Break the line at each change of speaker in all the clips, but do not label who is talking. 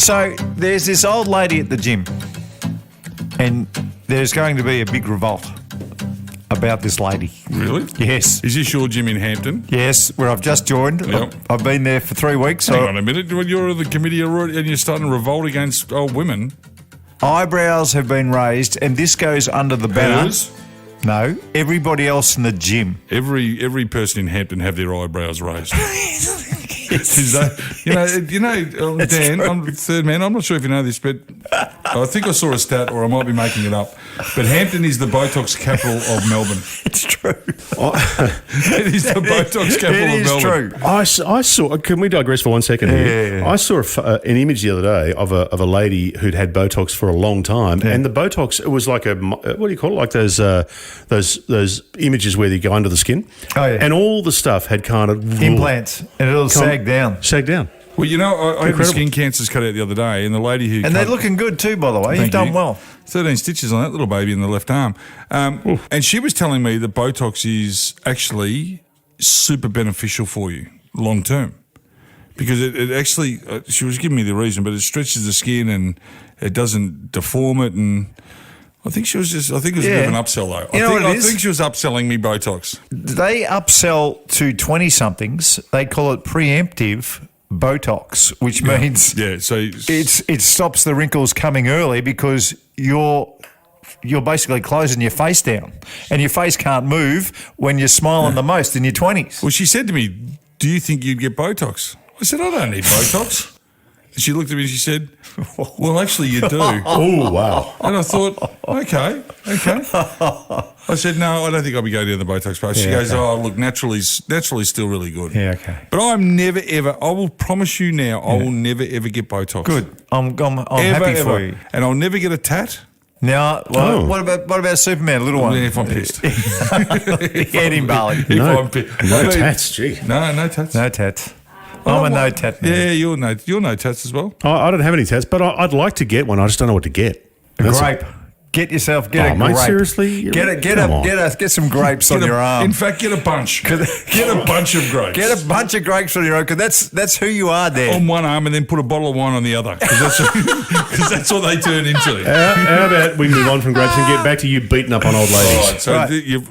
So there's this old lady at the gym, and there's going to be a big revolt about this lady.
Really?
Yes.
Is this your gym in Hampton?
Yes, where I've just joined.
Yep.
I've been there for 3 weeks.
Hang on a minute. When you're the committee and you're starting to revolt against old women.
Eyebrows have been raised, and this goes under the banner.
Hers?
No, everybody else in the gym.
Every person in Hampton have their eyebrows raised. Is that, Dan,
true.
I'm the third man. I'm not sure if you know this, but I think I saw a stat, or I might be making it up. But Hampton is the Botox capital of Melbourne.
It's true.
It is the Botox capital of Melbourne.
True.
I saw. Can we digress for 1 second here?
Yeah.
I saw an image the other day of a lady who'd had Botox for a long time, and the Botox, it was like what do you call it? Like those images where they go under the skin.
Oh, yeah.
And all the stuff had kind of
Implants, and it'll sag down.
Sag down.
Well, I had my skin cancers cut out the other day, and the lady who
And they're looking good too, by the way. You've done well.
13 stitches on that little baby in the left arm. And she was telling me that Botox is actually super beneficial for you long term. Because it actually, she was giving me the reason, but it stretches the skin and it doesn't deform it. And I think it was a bit of an upsell though. I think she was upselling me Botox.
They upsell to 20-somethings. They call it preemptive Botox, which means
so
it stops the wrinkles coming early because you're basically closing your face down, and your face can't move when you're smiling the most in your 20s.
Well, she said to me, "Do you think you'd get Botox?" I said, "I don't need Botox." And she looked at me and she said, "Well, actually, you do."
Oh, wow.
And I thought, okay. I said, "No, I don't think I'll be going down the Botox path." She goes, "Oh, look, naturally still really good."
Yeah, okay.
But I'm never ever. I will promise you now, I will never ever get Botox.
Good. I'm
Ever,
happy for
ever.
you.
And I'll never get a tat.
Now, what about Superman, little one?
Yeah, if I'm pissed.
Head in Bali.
If I'm pissed.
No tats, gee.
No tats.
No tats. I'm a no tat man.
Yeah, you're no tats as well.
I don't have any tats, but I'd like to get one. I just don't know what to get.
Grape. Get a
Oh,
grape.
mate, seriously?
Get some grapes on your arm.
In fact, get a bunch. Get a bunch of grapes.
Get a bunch of grapes on your arm, because that's who you are there.
On one arm, and then put a bottle of wine on the other, because that's what they turn into.
How about we move on from grapes and get back to you beating up on old ladies?
Right, so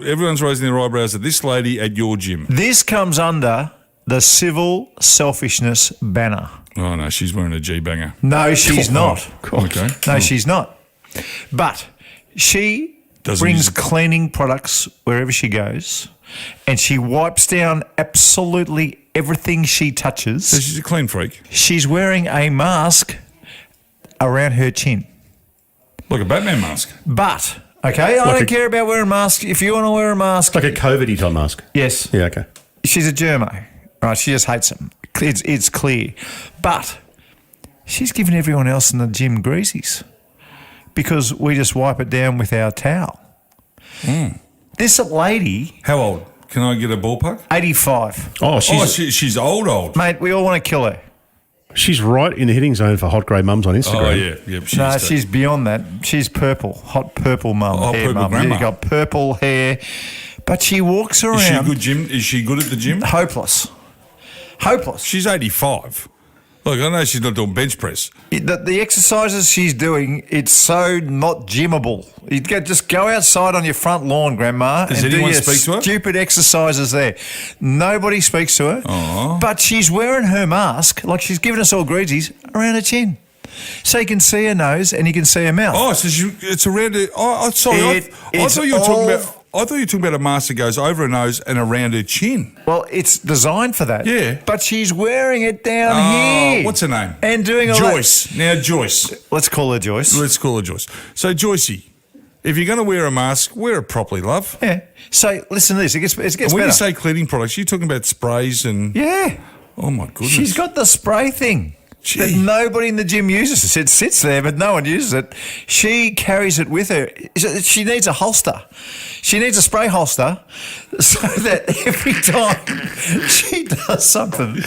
everyone's raising their eyebrows at this lady at your gym.
This comes under the civil selfishness banner.
Oh, no, she's wearing a G-banger.
No, she's not.
Okay.
No, she's not. But she brings cleaning products wherever she goes, and she wipes down absolutely everything she touches.
So she's a clean freak.
She's wearing a mask around her chin.
Like a Batman mask.
But, okay, I don't care about wearing a mask. If you want to wear a mask.
Like a COVID-y type mask.
Yes.
Yeah, okay.
She's a germo. Right, she just hates them. It's clear. But she's giving everyone else in the gym greasies because we just wipe it down with our towel. This lady...
How old? Can I get a ballpark?
85.
Oh,
she's old.
Mate, we all want to kill her.
She's right in the hitting zone for hot grey mums on Instagram.
Oh, yeah.
No, she's beyond that. She's purple. Hot purple mum.
Oh,
hair
purple
mum.
grandma.
She's got purple hair. But she walks around...
Is she good at the gym?
Hopeless.
She's 85. Look, I know she's not doing bench press.
The exercises she's doing, it's so not gymmable. You just go outside on your front lawn, Grandma,
Does
and do
anyone
your
speak to her?
stupid exercises there. Nobody speaks to her.
Aww.
But she's wearing her mask, like she's giving us all greasies, around her chin. So you can see her nose and you can see her mouth.
Oh, so it's around her... Oh, sorry. I thought you were talking about... I thought you were talking about a mask that goes over her nose and around her chin.
Well, it's designed for that.
Yeah.
But she's wearing it down here.
What's her name?
And doing all
Joyce.
that.
Now, Joyce.
Let's call her Joyce.
Let's call her Joyce. So, Joycey, if you're going to wear a mask, wear it properly, love.
Yeah. So, listen to this. It gets
And when
better.
you say cleaning products, you're talking about sprays and...
Yeah.
Oh, my goodness.
She's got the spray thing.
Gee.
That nobody in the gym uses. It sits there, but no one uses it. She carries it with her. She needs a holster. She needs a spray holster so that every time she does something,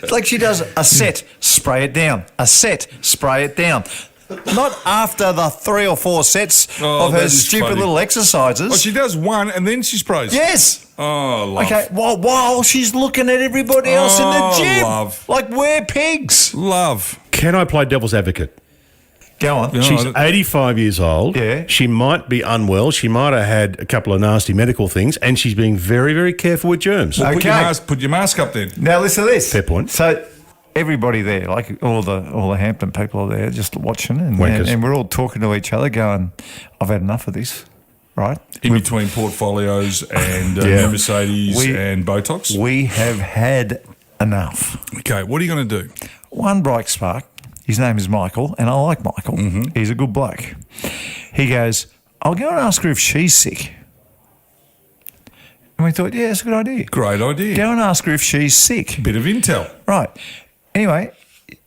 like she does a set, spray it down. A set, spray it down. Not after the 3 or 4 sets of her stupid little exercises.
Oh, she does one and then she sprays?
Yes.
Oh, love.
Okay, while she's looking at everybody else in the gym.
Love.
Like we're pigs.
Love.
Can I play devil's advocate?
Go on.
Yeah.
She's 85 years old.
Yeah.
She might be unwell. She might have had a couple of nasty medical things, and she's being very, very careful with germs.
Well,
Okay.
put your mask up then.
Now listen to this.
Fair point.
So everybody there, like all the Hampton people are there, just watching, and
Wankers.
we're all talking to each other, going, "I've had enough of this." Right?
In between portfolios and
Yeah.
new Mercedes and Botox.
We have had enough.
Okay, what are you going to do?
One bright spark. His name is Michael, and I like Michael. He's a good bloke. He goes, "I'll go and ask her if she's sick." And we thought, yeah, that's a good idea.
Great idea.
Go and ask her if she's sick.
Bit of intel.
Right. Anyway,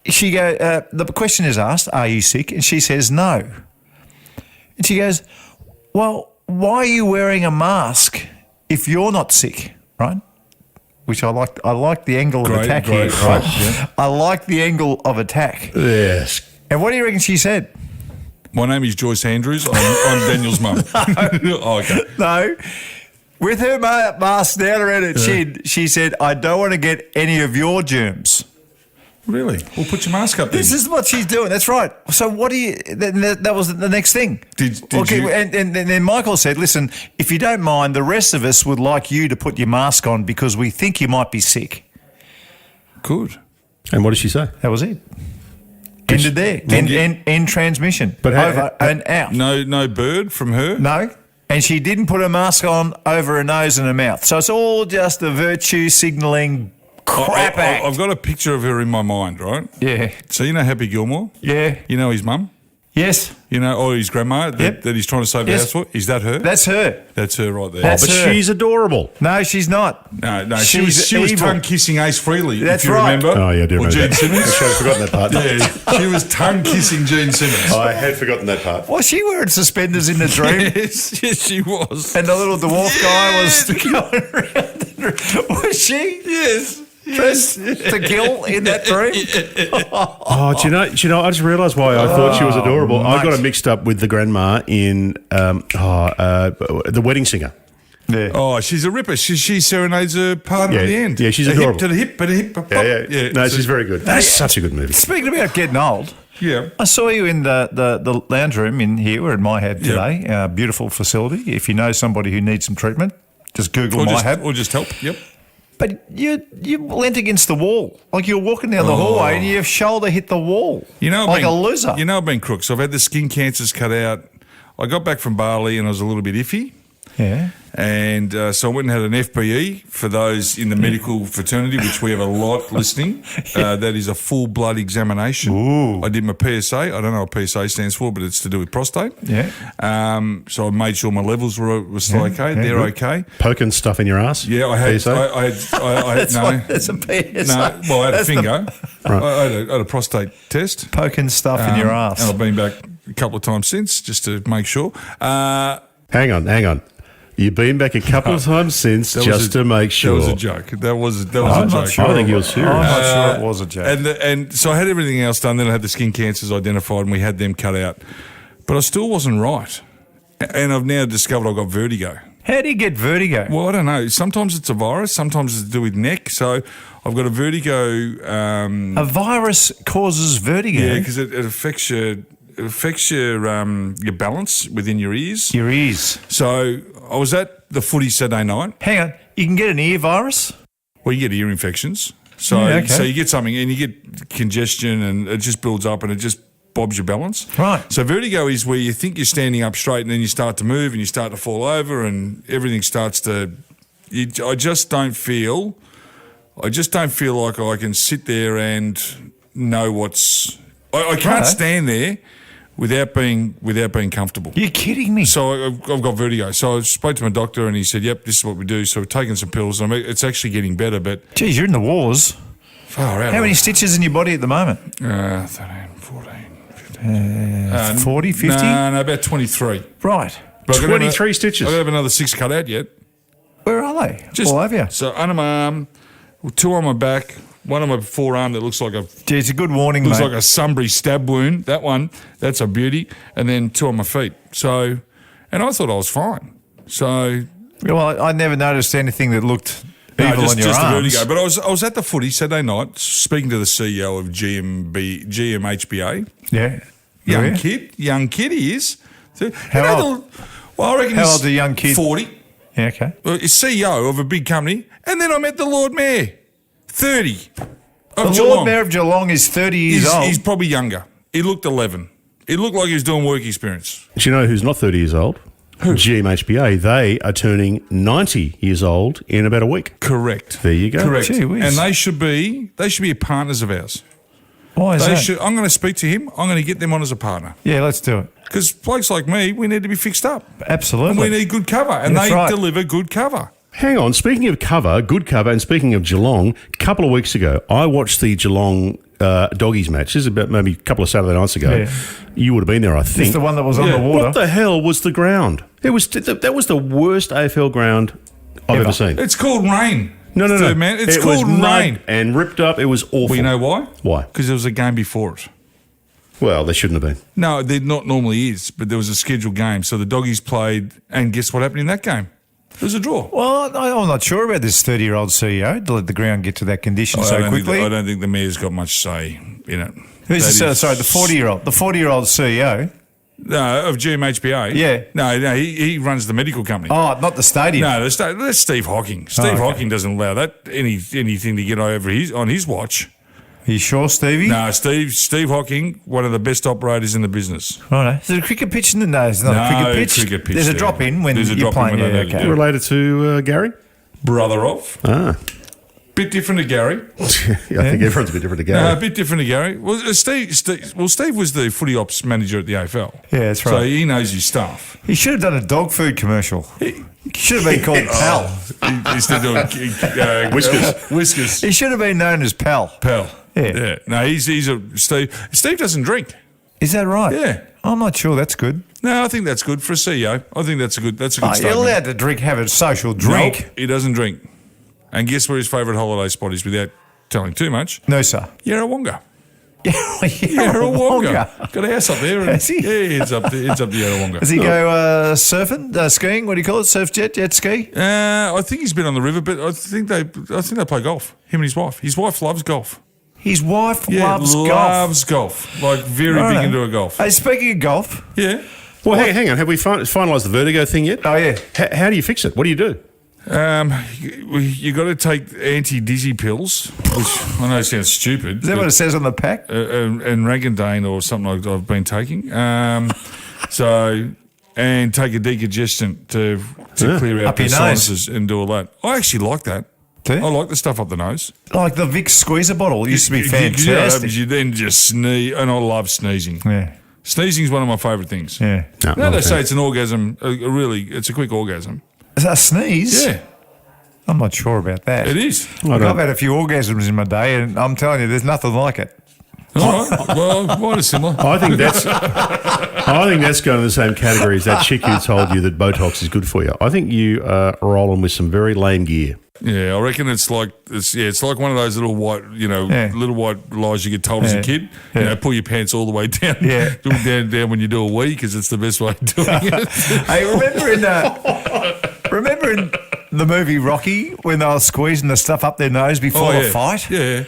the question is asked, "Are you sick?" And she says no. And she goes, "Well, why are you wearing a mask if you're not sick?" Right? Which I like the angle of attack here.
Great,
Right?
yeah.
I like the angle of attack.
Yes.
And what do you reckon she said?
My name is Joyce Andrews. I'm Daniel's mum. Oh, okay.
No. With her mask down around her chin, she said, "I don't want to get any of your germs."
Really? Well, put your mask up then.
This is what she's doing. That's right. So what do you? That was the next thing.
Did
okay,
you-
And then Michael said, "Listen, if you don't mind, the rest of us would like you to put your mask on because we think you might be sick."
Good.
And what did she say?
That was it. Ended there. End transmission.
But how-
over and out.
No bird from her?
No. And she didn't put her mask on over her nose and her mouth. So it's all just a virtue signalling crap act.
I've got a picture of her in my mind, right?
Yeah.
So you know Happy Gilmore?
Yeah.
You know his mum?
Yes.
You know, or his grandma that he's trying to save the
Yes.
house for? Is that her?
That's her.
That's her right there.
That's
But
her.
she's adorable.
No, she's not.
No,
She's
she was
evil.
tongue kissing Ace Frehley.
That's
if you
right.
remember.
Oh, yeah, I do
Or
remember
Gene
that.
Simmons.
I've forgotten that part.
Yeah, she was tongue kissing Gene Simmons.
I had forgotten that part.
Was she wearing suspenders in the dream?
yes, she was.
And the little dwarf guy was going around. Was she?
Yes.
Dressed to kill in that dream?
Oh, do you know? I just realised why I thought she was adorable. I got
mate.
her mixed up with the grandma in The Wedding Singer.
Yeah.
Oh, she's a ripper. She serenades her partner at the end.
Yeah, she's
a
adorable.
hip to the hip, but a hip. Pop.
Yeah. No,
so-
she's very good. That's such a good movie.
Speaking about getting old,
Yeah.
I saw you in the lounge room in here. We're in My Hab today. Our beautiful facility. If you know somebody who needs some treatment, just Google My Hab.
Or just help. Yep.
But you leant against the wall. Like you're walking down the hallway and your shoulder hit the wall.
You know,
like a loser.
You know, I've been crooks. I've had the skin cancers cut out. I got back from Bali and I was a little bit iffy.
Yeah.
And so I went and had an FBE for those in the medical fraternity, which we have a lot listening. That is a full blood examination.
Ooh.
I did my PSA. I don't know what PSA stands for, but it's to do with prostate.
Yeah.
So I made sure my levels were still okay. They're
good.
okay.
Poking stuff in your ass?
Yeah, I had.
PSA?
I had no.
That's a PSA.
No, well, I had a
That's the
finger. I had a prostate test.
poking stuff in your ass.
And I've been back a couple of times since just to make sure.
Hang on. You've been back a couple of times since just to make sure.
That was a joke. That was a
I'm
joke.
not sure.
I think you're serious.
I'm not sure it was a joke.
And so I had everything else done. Then I had the skin cancers identified, and we had them cut out. But I still wasn't right. And I've now discovered I've got vertigo.
How do you get vertigo?
Well, I don't know. Sometimes it's a virus. Sometimes it's to do with neck. So I've got a vertigo.
A virus causes vertigo.
Yeah, because it affects your balance within your ears.
Your ears.
So I was at the footy Saturday night.
Hang on. You can get an ear virus?
Well, you get ear infections. So,
Yeah, okay.
so you get something and you get congestion and it just builds up and it just bobs your balance.
Right.
So vertigo is where you think you're standing up straight and then you start to move and you start to fall over and everything starts to. I just don't feel like I can sit there and know what's. I can't
Right.
stand there without being comfortable.
You're kidding me.
So I've got vertigo. So I spoke to my doctor and he said, "Yep, this is what we do." So we've taken some pills. And it's actually getting better, but
Geez, you're in the wars.
far out.
How many stitches in your body at the moment?
13, 14, 15.
40, 50?
No, about 23.
Right.
But I've got
23 stitches.
I don't have another 6 cut out yet.
Where are they? All over you.
So under my arm, 2 on my back, 1 on my forearm that looks like a
Gee, it's a good warning,
looks
mate.
like a Sunbury stab wound. That one, that's a beauty. And then 2 on my feet. So, and I thought I was fine. So
Well, I never noticed anything that looked evil on your
just
arms.
the vertigo. But I was at the footy Saturday night speaking to the CEO of GMHBA.
Yeah.
Young kid he is. So,
How old?
I reckon
How
he's
old's a young kid?
40.
Yeah, okay.
Well, he's CEO of a big company. And then I met the Lord Mayor, 30.
The
Of Geelong.
Lord Mayor of Geelong is 30 years old.
He's probably younger. He looked 11. He looked like he was doing work experience.
Do you know who's not 30 years old?
Who?
GMHBA. They are turning 90 years old in about a week.
Correct.
There you go.
Correct.
Gee whiz.
And they should be partners of ours.
Why is that?
I'm going to speak to him. I'm going to get them on as a partner.
Yeah, let's do it.
Because blokes like me, we need to be fixed up.
Absolutely.
And we need good cover. And
That's
they
right.
deliver good cover.
Hang on. Speaking of cover, good cover, and speaking of Geelong, a couple of weeks ago, I watched the Geelong doggies match. This is about maybe a couple of Saturday nights ago.
Yeah.
You would have been there, I think.
It's the one that was on
Yeah.
the water.
What the hell was the ground? That was the worst AFL ground I've ever seen.
It's called rain.
No,
Man. It's
it
called
was mud
rain.
and ripped up. It was awful.
Well, you know why?
Why?
Because there was a game before it.
Well, they shouldn't have been.
No, there not normally is, but there was a scheduled game. So the doggies played, and guess what happened in that game? It was a draw.
Well, I'm not sure about this 30-year-old CEO to let the ground get to that condition so quickly.
I don't think the mayor's got much say in it.
Who's
That
the,
is-
sorry, the 40-year-old? The 40-year-old CEO?
No, of GMHBA.
Yeah.
No, he runs the medical company.
Oh, not the stadium.
No, that's Steve Hawking. Steve
okay.
Hawking doesn't allow that anything to get over on his watch.
Are you sure, Stevie?
No, Steve Hawking, one of the best operators in the business.
Righto. Is there a cricket pitch in the nose? It's not a cricket pitch.
cricket pitch
There's a
there.
drop in when
There's a
you're
drop in
playing.
when
Yeah,
they do
okay.
it.
Related to Gary?
Brother of.
Ah.
Bit different to Gary.
I think everyone's a bit different to
No,
Gary.
a bit different to Gary. Well, Steve was the footy ops manager at the AFL.
Yeah, that's
So
right.
he knows his stuff.
He should have done a dog food commercial. He should have been called Pal.
Instead of doing Whiskers.
He should have been known as Pal.
Pal.
Yeah.
No, he's a Steve. Steve doesn't drink.
Is that right?
Yeah.
I'm not sure that's good.
No, I think that's good for a CEO. I think that's a good
Oh, you're
statement.
allowed to drink, have a social drink.
Nope, he doesn't drink. And guess where his favourite holiday spot is without telling too much?
No, sir.
Yarrawonga.
Yarrawonga.
Got a house up there. And,
Has he?
Yeah, it's up to Yarrawonga.
Does he go surfing, skiing? What do you call it? Surf jet ski?
I think he's been on the river, but I think they play golf. Him and his wife. His wife loves golf.
His wife
Yeah,
loves golf.
golf. Like very
Righto.
big into a golf.
Hey, speaking of golf,
Yeah.
Well, hang on. Have we finalised the vertigo thing yet?
oh yeah,
How do you fix it? What do you do?
You got to take anti-dizzy pills, which I know sounds stupid.
is that what it says on the pack?
And Rangandane or something like I've been taking. And take a decongestant to clear out
Up
the
your nose.
sinuses and do all that. I actually like that.
Do you?
I like the stuff up the nose.
Like the Vicks squeezer bottle used to be
Yeah,
fantastic.
you then just sneeze, and I love sneezing.
Yeah,
Sneezing is one of my favourite things.
yeah.
No,
Now they
not
say
a
it's an orgasm. It's a quick orgasm.
Is that a sneeze?
Yeah,
I'm not sure about that.
it is.
Look, I've had a few orgasms in my day, and I'm telling you, there's nothing like it.
All right. Well, mine is similar.
I think that's going in the same category as that chick who told you that Botox is good for you. I think you are rolling with some very lame gear.
Yeah, I reckon it's like one of those little white, little white lies you get told as a
Yeah.
kid.
Yeah.
Pull your pants all the way down,
Yeah.
down when you do a wee because it's the best way of doing it.
Hey, remember in the movie Rocky when they were squeezing the stuff up their nose before the fight?
Yeah.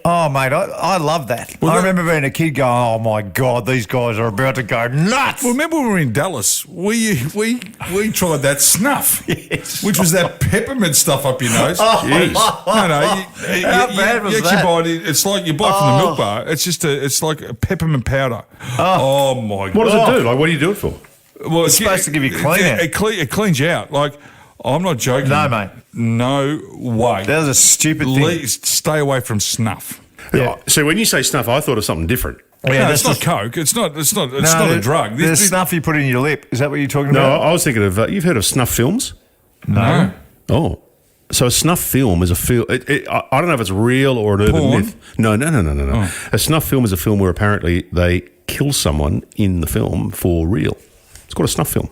Oh, mate, I love that.
Well,
I
that-
remember being a kid going, oh, my God, these guys are about to go nuts.
Well, remember when we were in Dallas? We tried that snuff, which was that peppermint stuff up your nose.
Jeez.
No,
How bad was
you actually
that?
buy it. It's like you buy it from the milk bar. It's like a peppermint powder. Oh my god!
What does it do? Like, what do you do it for?
Well,
It's supposed to give you clean out.
It cleans you out. Like, I'm not joking.
No, mate.
No way.
That was a stupid thing.
Please stay away from snuff.
Yeah.
So when you say snuff, I thought of something different.
Yeah,
no,
that's
it's not Coke. It's not
No,
a drug.
The snuff you put in your lip. Is that what you're talking
No,
about?
I was thinking of, you've heard of snuff films?
No.
Oh. So a snuff film is a film. I don't know if it's real or an urban
Porn?
myth. No. A snuff film is a film where apparently they kill someone in the film for real. It's called a snuff film.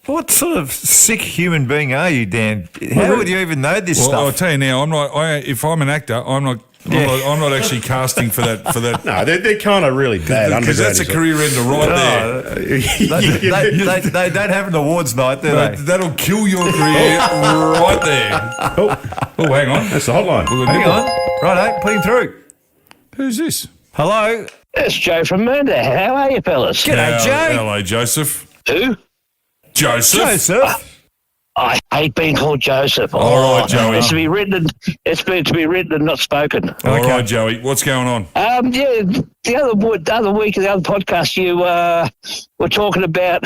What sort of sick human being are you, Dan? How would you even know this
Well, I'll
stuff?
tell you now. I'm not. If I'm an actor, I'm not I'm not actually casting for that.
No, they're kind of really bad.
Because that's a career ender right there.
They don't have an awards night, do they?
That'll kill your career right there. Oh, hang on.
That's the hotline.
Hang on. Righto, put him through.
Who's this?
Hello.
It's Joe from Mernda. How are you, fellas?
G'day, Joe.
Hello, Joseph.
Who?
Joseph.
I hate being called Joseph.
All right, Joey.
It's to be written and not spoken.
All right, Joey. What's going on?
The other week in the other podcast, you were talking about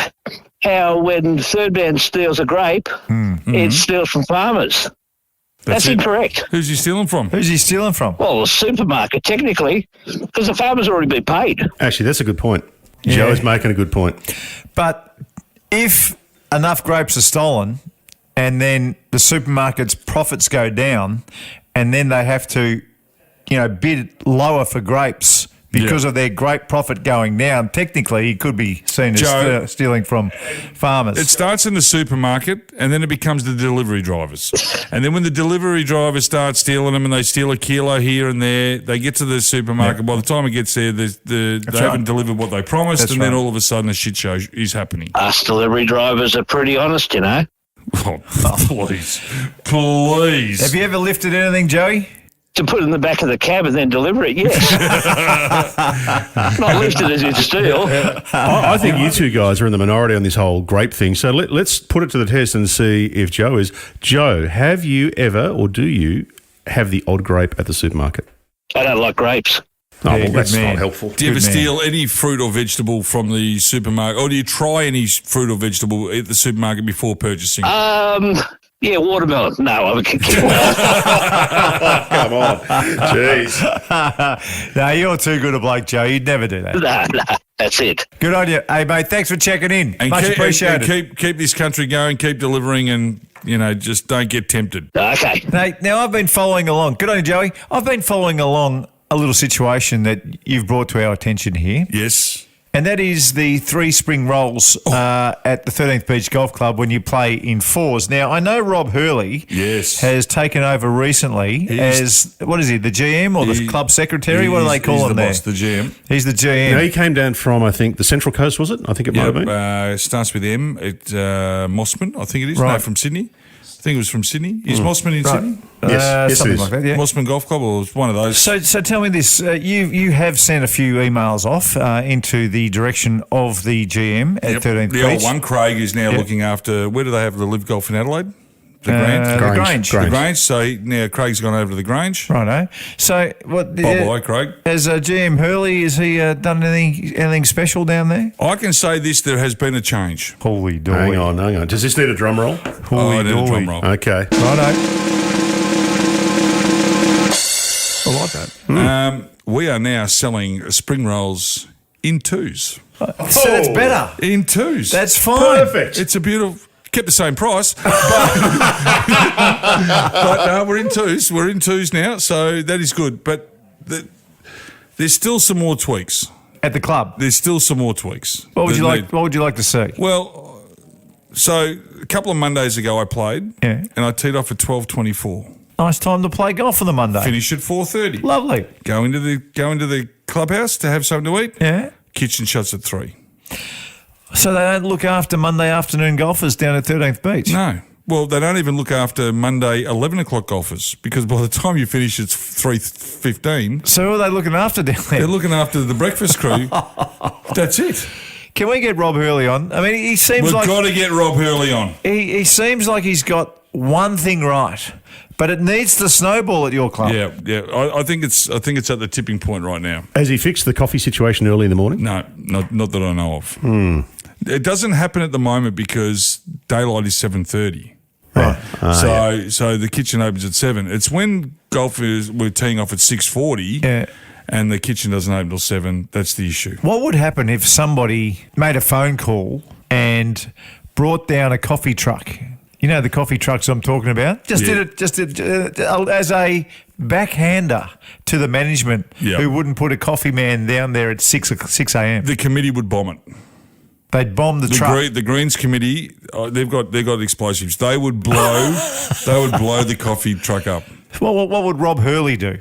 how when third man steals a grape, it steals from farmers. That's incorrect.
Who's he stealing from?
Who's he stealing from?
Well, the supermarket, technically, because the farmer's already been paid.
Actually, that's a good point.
Yeah.
Joe is making a good point.
But if enough grapes are stolen and then the supermarket's profits go down and then they have to, bid lower for grapes because of their grape profit going down, technically he could be seen as stealing from farmers.
It starts in the supermarket and then it becomes the delivery drivers. And then when the delivery drivers start stealing them and they steal a kilo here and there, they get to the supermarket. By the time it gets there, they haven't delivered what they promised, then all of a sudden a shit show is happening.
Us delivery drivers are pretty honest,
Oh, please.
Have you ever lifted anything, Joey?
To put in the back of the cab and then deliver it, yes. Not lifted as in steal.
I think you two guys are in the minority on this whole grape thing. So let's put it to the test and see if Joe is. Joe, have you ever or do you have the odd grape at the supermarket?
I don't like grapes.
Oh, well, that's not helpful.
Do you ever steal any fruit or vegetable from the supermarket? Or do you try any fruit or vegetable at the supermarket before purchasing?
Yeah, watermelon. No, I'm kidding.
Come on. Jeez.
No, you're too good a bloke, Joe. You'd never do that.
No, that's it.
Good on you. Hey, mate, thanks for checking in.
And
Much appreciated.
And keep this country going, keep delivering, and, just don't get tempted.
Okay.
Now, I've been following along. Good on you, Joey. I've been following along a little situation that you've brought to our attention here.
Yes.
And that is the 3 spring rolls at the 13th Beach Golf Club when you play in fours. Now, I know Rob Hurley has taken over recently as, what is he, the GM or the club secretary? What do they call him there?
He's the boss, the GM.
He's the GM.
No, he came down from, I think, the Central Coast, was it? I think it might have been.
It starts with M. Mossman, I think it is.
Right.
No, from Sydney. I think it was from Sydney. Is Mossman in Sydney?
Yes,
something
it is.
like that, yeah.
Mossman Golf Club or one of those?
So tell me this. You have sent a few emails off into the direction of the GM at 13th Beach.
The old one, Craig, is now looking after, where do they have the Live Golf in Adelaide? The Grange.
The
Grange. So now Craig's gone over to the Grange.
Righto. So what?
Bye-bye, Craig.
As GM Hurley, has he done anything special down there?
I can say this, there has been a change.
Holy dory.
Hang on. Does this need a drum roll?
I need a drum roll.
Okay.
Righto.
I like that.
We are now selling spring rolls in twos.
So that's better.
In twos.
That's fine.
Perfect.
It's a beautiful... Kept the same price, but no, we're in twos. We're in twos now, so that is good. But there's still some more tweaks
At the club.
There's still some more tweaks.
What would you like? What would you like to see?
Well, so a couple of Mondays ago, I played, and I teed off at 12:24.
Nice time to play golf on the Monday.
Finish at 4:30.
Lovely.
Go into the clubhouse to have something to eat.
Yeah.
Kitchen shuts at 3.
So they don't look after Monday afternoon golfers down at 13th Beach?
No. Well, they don't even look after Monday 11 o'clock golfers because by the time you finish, it's 3:15.
So who are they looking after down there?
They're looking after the breakfast crew. That's it.
Can we get Rob Hurley on? I mean, he seems
We've
like...
got to get Rob Hurley on.
He seems like he's got one thing right, but it needs to snowball at your club.
Yeah. I think it's at the tipping point right now.
Has he fixed the coffee situation early in the morning?
No, not that I know of. It doesn't happen at the moment because daylight is 7:30.
Right.
So the kitchen opens at 7. It's when golfers were teeing off at 6:40 and the kitchen doesn't open till 7. That's the issue.
What would happen if somebody made a phone call and brought down a coffee truck? You know the coffee trucks I'm talking about? Just did it as a backhander to the management who wouldn't put a coffee man down there at 6 a.m.
The committee would bomb it.
They'd bomb the truck.
The Greens committee, they've got explosives. They would blow the coffee truck up.
What would Rob Hurley do?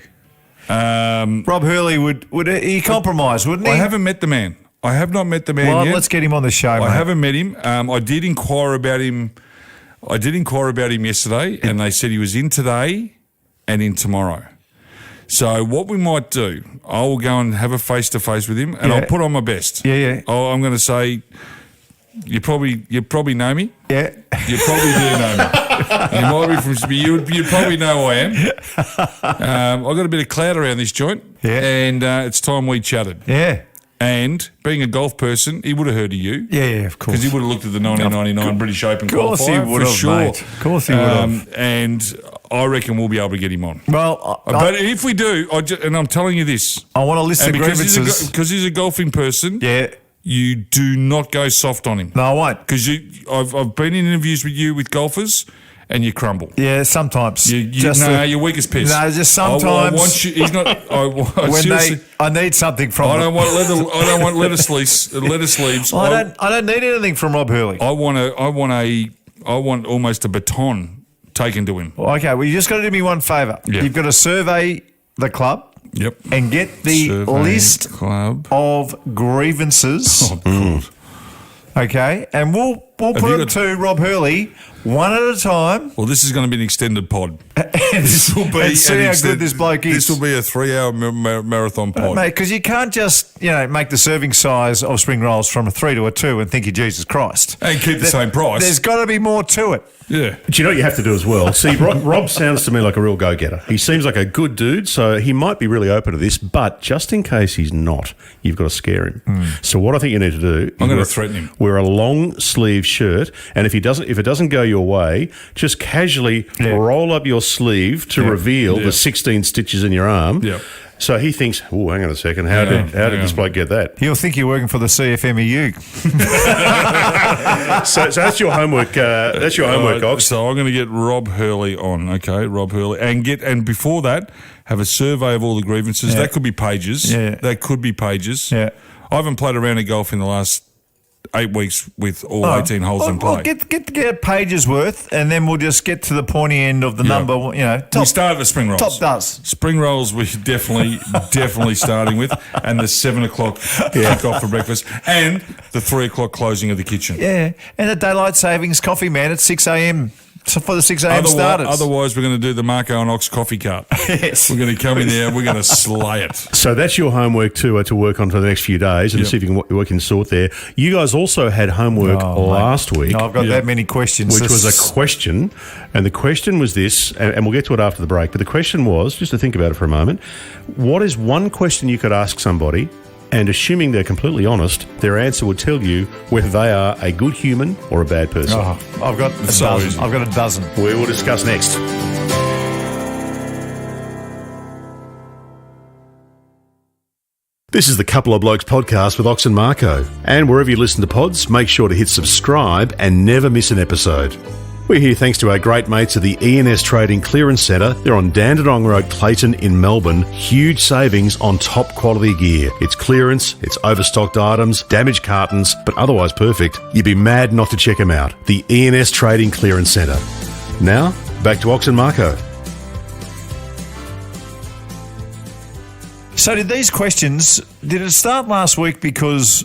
Rob Hurley would he compromise, wouldn't he?
I haven't met the man. I have not met the man
Well,
yet.
let's get him on the show, mate.
I haven't met him. I did inquire about him. I did inquire about him yesterday, and they said he was in today and in tomorrow. So what we might do, I will go and have a face-to-face with him, and
Yeah.
I'll put on my best.
Yeah.
I'm going to say, you probably know me.
Yeah.
You probably do know me. You might be from. You probably know who I am. I've got a bit of clout around this joint, and it's time we chatted.
Yeah.
And being a golf person, he would have heard of you.
Yeah, of course.
Because he would have looked at the 1999 British Open
Of course
qualifier
he would
for
have,
sure.
mate. Of course he would have.
And I reckon we'll be able to get him on.
Well,
But if we do, and I'm telling you this,
I want to list the
and
grievances.
because he's a golfing person,
Yeah.
you do not go soft on him.
No, I won't.
Because I've been in interviews with you with golfers, and you crumble.
Yeah, sometimes.
You're weak as piss.
No, just sometimes.
I want you. He's not.
I need something from.
I don't want lettuce sleeves.
I don't need anything from Rob Hurley.
I want almost a baton taken to him.
Okay, well, you just got to do me one favour.
Yeah.
You've got to survey the club.
Yep.
And get the
Survey
list
club
of grievances.
Oh, God.
Okay, and we'll put
you
them
got-
to Rob Hurley one at a time.
Well, this is going to be an extended pod.
and see how good this bloke is.
This will be a 3-hour marathon pod.
Mate, because you can't just, make the serving size of spring rolls from a 3 to a 2 and think you're Jesus Christ.
And keep the same price.
There's got to be more to it.
Yeah.
Do you know what you have to do as well? See, Rob sounds to me like a real go-getter. He seems like a good dude, so he might be really open to this, but just in case he's not, you've got to scare him. So what I think you need to do...
I'm going to threaten him.
Wear a long-sleeve shirt, and if it doesn't go your way, just casually roll up your sleeve to reveal the 16 stitches in your arm.
Yeah.
So he thinks, oh, hang on a second, how did this bloke get that?
He'll think you're working for the CFMEU.
So that's your homework. That's your homework, Ox.
So I'm going to get Rob Hurley on, okay? Rob Hurley. And before that, have a survey of all the grievances.
Yeah.
That could be pages.
Yeah.
That could be pages.
Yeah.
I haven't played a round of golf in the last 8 weeks with all 18 holes in play.
Well, get pages worth, and then we'll just get to the pointy end of the number. Top,
we started with spring rolls.
Top does.
Spring rolls we're definitely starting with, and the 7 o'clock kick-off for breakfast, and the 3 o'clock closing of the kitchen.
Yeah, and a daylight savings coffee, man, at 6 a.m. So for the 6 a.m. starters.
Otherwise, we're going to do the Marko and Ox coffee cart.
Yes.
We're going to come in there, we're going to slay it.
So that's your homework to work on for the next few days and see if you can sort there. You guys also had homework last week.
I've got that many questions.
Which was a question, and the question was this, and we'll get to it after the break, but the question was, just to think about it for a moment, what is one question you could ask somebody, and assuming they're completely honest, their answer would tell you whether they are a good human or a bad person.
I've got a
so
dozen.
easy.
I've got a dozen.
We will discuss next. This is the Couple of Blokes podcast with Ox and Marko. And wherever you listen to pods, make sure to hit subscribe and never miss an episode. We're here thanks to our great mates at the ENS Trading Clearance Centre. They're on Dandenong Road, Clayton in Melbourne. Huge savings on top quality gear. It's clearance, it's overstocked items, damaged cartons, but otherwise perfect. You'd be mad not to check them out. The ENS Trading Clearance Centre. Now, back to Ox and Marko.
So did these questions, did it start last week because,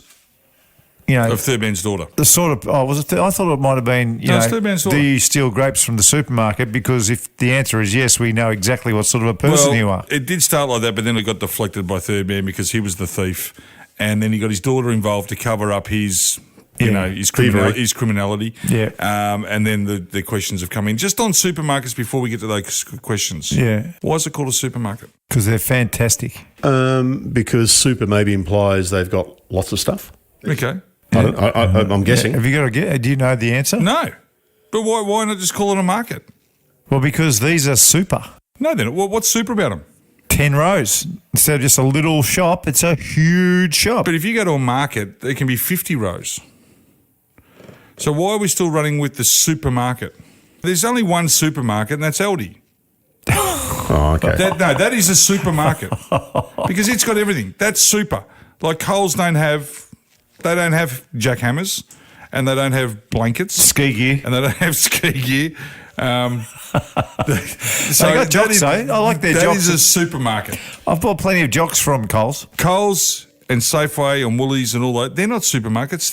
Of Third Man's daughter.
the sort of, was it, I thought it might have been,
No, it's Third Man's daughter.
do you steal grapes from the supermarket? Because if the answer is yes, we know exactly what sort of a person you are.
It did start like that, but then it got deflected by Third Man because he was the thief, and then he got his daughter involved to cover up his his criminality.
Yeah.
And then the questions have come in. Just on supermarkets before we get to those questions.
Yeah.
Why is it called a supermarket?
Because they're fantastic.
Because super maybe implies they've got lots of stuff.
Okay.
I'm guessing.
Have you got to get, do you know the answer?
No. But why not just call it a market?
Well, because these are super.
No, then. What's super about them?
10 rows. Instead of just a little shop, it's a huge shop.
But if you go to a market, there can be 50 rows. So why are we still running with the supermarket? There's only one supermarket, and that's Aldi.
Oh, okay.
That is a supermarket because it's got everything. That's super. Like Coles don't have jackhammers, and they don't have blankets,
Ski gear.
and they don't have ski gear.
They got jocks, eh? I like their
That
jocks.
is a supermarket.
I've bought plenty of jocks from Coles.
Coles and Safeway and Woolies and all that. They're not supermarkets.